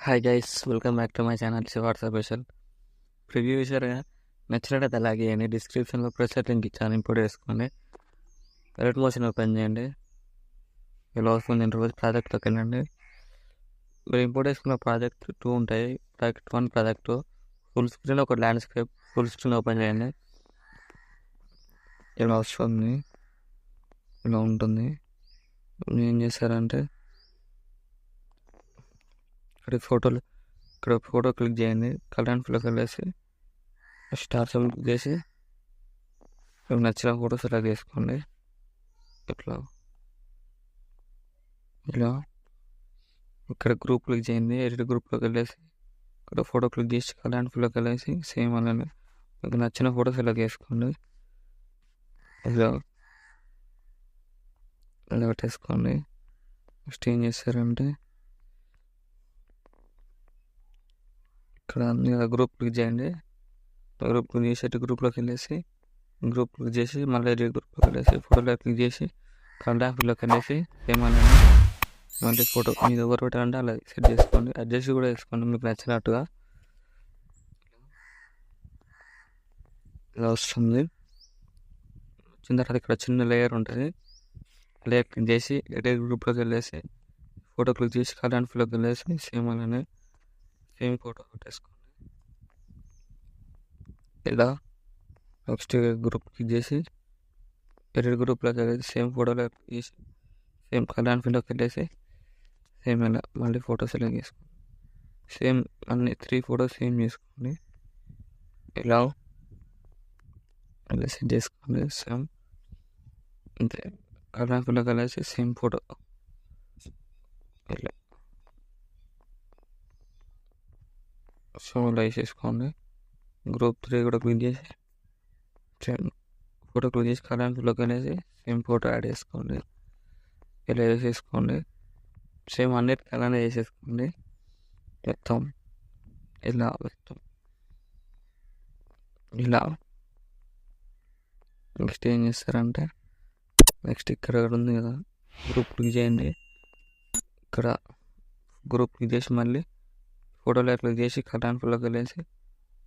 Hi guys, welcome back to my channel శివార్త special. Preview చూసారుగా, నచ్చినట్టయితే అలాగే చేయండి. డిస్క్రిప్షన్లో ప్రెసెట్ లింక్ ఇచ్చాను, ఇంపోర్ట్ చేసుకోండి. ఎలర్ట్ మోషన్ ఓపెన్ చేయండి. ఇలా వస్తుంది ఇంటర్వ్యూస్. ప్రాజెక్ట్లోకి వెళ్ళండి. మీరు ఇంపోర్ట్ చేసుకున్న ప్రాజెక్ట్ 2 ఉంటాయి. Project 1, project 2. ఫుల్ స్క్రీన్ ఒక ల్యాండ్స్కేప్. ఫుల్ స్క్రీన్ ఓపెన్ చేయండి. ఇలా వస్తుంది, ఇలా ఉంటుంది. ఏం చేస్తారంటే ఇక్కడ ఫోటో క్లిక్ చేయండి. కలర్ అండ్ ఫిల్లోకి వెళ్ళేసి స్టార్ సింబల్ క్లిక్ చేసి మీకు నచ్చిన ఫోటో సెలెక్ట్ చేసుకోండి. ఇలా ఇక్కడ గ్రూప్ క్లిక్ చేయండి. ఎడిట్ గ్రూప్లోకి వెళ్ళేసి ఇక్కడ ఫోటో క్లిక్ చేసి కలర్ అండ్ ఫిల్లోకి వెళ్ళేసి సేమ్ అలానే మీకు నచ్చిన ఫోటో సెలెక్ట్ చేసుకోండి. ఇలా పెట్టేసుకోండి. నెక్స్ట్ ఏం చేస్తారంటే ఇక్కడ గ్రూప్ క్లిక్ చేయండి. గ్రూప్ క్లిక్ చేసి ఎడిట్ గ్రూప్లోకి వెళ్ళేసి గ్రూప్ క్లిక్ చేసి మళ్ళీ ఎడిట్ గ్రూప్లోకి వెళ్ళేసి ఫోటోలో క్లిక్ చేసి కలర్ అండ్ ఫిల్లోకి వెళ్ళేసి ఏమన్నా మళ్ళీ ఫోటో మీరు ఎవరు పెట్టాలంటే అలా సెట్ చేసుకోండి. అడ్జస్ట్ కూడా చేసుకోండి మీకు నచ్చినట్టుగా. ఇలా వస్తుంది. వచ్చిన తర్వాత ఇక్కడ చిన్న లేయర్ ఉంటుంది. లేయర్ క్లిక్ చేసి ఎడిట్ గ్రూప్లోకి వెళ్ళేసి ఫోటో క్లిక్ చేసి కలర్ అండ్ ఫిల్లోకి వెళ్ళేసి సేమ్ అలానే సేమ్ ఫోటో పెట్టేసుకోండి. ఇలా నెక్స్ట్ గ్రూప్ క్లిక్ చేసి ఎడిట్ గ్రూప్లోకి వెళ్ళేసి సేమ్ ఫోటోలో క్లిక్ చేసి సేమ్ కలర్ అండ్ ఫిల్లోకి వెళ్ళేసి సేమ్ ఇలా మళ్ళీ ఫోటో సెలెక్ట్ చేసుకోండి. సేమ్ అన్ని 3 ఫోటోస్ సేమ్ చేసుకోండి. ఇలా సెట్ చేసుకోండి. సేమ్ అంతే. కలర్ అండ్ ఫిల్లోకి వెళ్ళేసి సేమ్ ఫోటో ఇలా షోలో వేసేసుకోండి. గ్రూప్ 3 కూడా క్లిక్ చేసి సేమ్ ఫోటో క్లిక్ చేసి కలర్ అండ్ ఫిల్లోకి వెళ్ళేసి సేమ్ ఫోటో యాడ్ చేసుకోండి. ఇలా వేసేసుకోండి. సేమ్ అన్నిటికీ అలానే వేసేసుకోండి. మొత్తం ఇలా నెక్స్ట్ ఏం చేస్తారంటే నెక్స్ట్ ఇక్కడ ఉంది కదా, గ్రూప్ క్లిక్ చేయండి. ఇక్కడ గ్రూప్ క్లిక్ చేసి మళ్ళీ ఫోటోలో క్లిక్ చేసి కలర్ అండ్ ఫిల్లోకి వెళ్ళేసి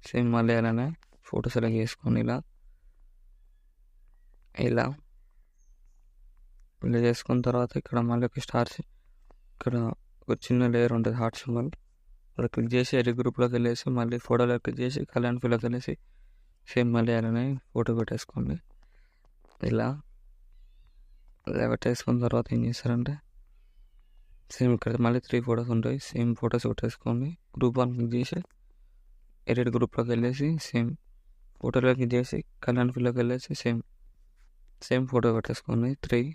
సేమ్ మళ్ళీ అలానే ఫోటో సెలెక్ట్ చేసుకోండి. ఇలా చేసుకున్న తర్వాత ఇక్కడ మళ్ళీ ఒక స్టార్స్ ఇక్కడ ఒక చిన్న లేయర్ ఉంటుంది, హార్ట్ సింబల్. ఇక్కడ క్లిక్ చేసి ఎడిట్ గ్రూప్లోకి వెళ్ళేసి మళ్ళీ ఫోటోలో క్లిక్ చేసి కలర్ అండ్ ఫిల్లోకి వెళ్ళేసి సేమ్ మళ్ళీ అలానే ఫోటో పెట్టేసుకోండి. ఇలా పెట్టేసుకున్న తర్వాత ఏం చేస్తారంటే సేమ్ ఇక్కడ మళ్ళీ 3 ఫోటోస్ ఉంటాయి. సేమ్ ఫోటోస్ పెట్టేసుకోండి. గ్రూప్ 1 క్లిక్ చేసి ఎడిట్ గ్రూప్లోకి వెళ్ళేసి సేమ్ ఫోటోలో క్లిక్ చేసి కలర్ అండ్ ఫిల్లోకి వెళ్ళేసి సేమ్ ఫోటో పెట్టేసుకోండి. 3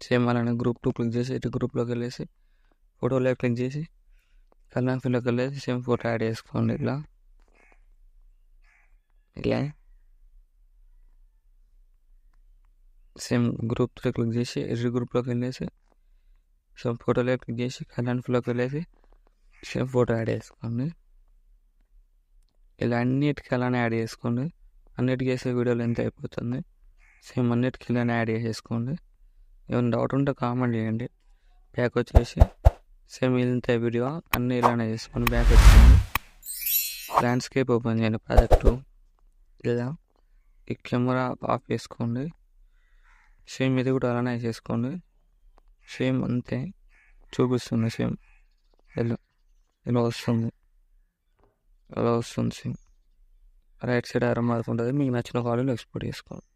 సేమ్ అలానే గ్రూప్ 2 క్లిక్ చేసి ఎడిట్ గ్రూప్లోకి వెళ్ళేసి ఫోటోలో క్లిక్ చేసి కలర్ అండ్ ఫిల్లోకి వెళ్ళేసి సేమ్ ఫోటో యాడ్ చేసుకోండి. ఇలా సేమ్ గ్రూప్ 3 క్లిక్ చేసి ఎడిట్ గ్రూప్లోకి వెళ్ళేసి సేమ్ ఫోటోలో క్లిక్ చేసి కలర్ అండ్ ఫిల్లోకి వెళ్ళేసి సేమ్ ఫోటో యాడ్ చేసుకోండి. ఇలా అన్నిటికీ అలానే యాడ్ చేసుకోండి. అన్నిటికీ వేసే వీడియోలు ఎంత అయిపోతుంది. సేమ్ అన్నిటికీ ఇలానే యాడ్ చేసేసుకోండి. ఏమైనా డౌట్ ఉంటే కామెంట్ చేయండి. బ్యాక్ వచ్చేసి సేమ్ ఇంత వీడియో అన్నీ ఇలానే చేసుకోండి. బ్యాక్ వచ్చేయండి. ల్యాండ్స్కేప్ ఓపెన్ చేయండి. ప్రాజెక్టు లేదా ఈ కెమెరా ఆఫ్ చేసుకోండి. సేమ్ ఇది కూడా అలానే చేసుకోండి. సేమ్ అంతే చూపిస్తుంది. సేమ్ ఇలా వస్తుంది. సేమ్ రైట్ సైడ్ ఆరో మార్క్ ఉంటుంది. మీకు నచ్చిన క్వాలిటీలో ఎక్స్పోర్ట్ చేసుకోండి.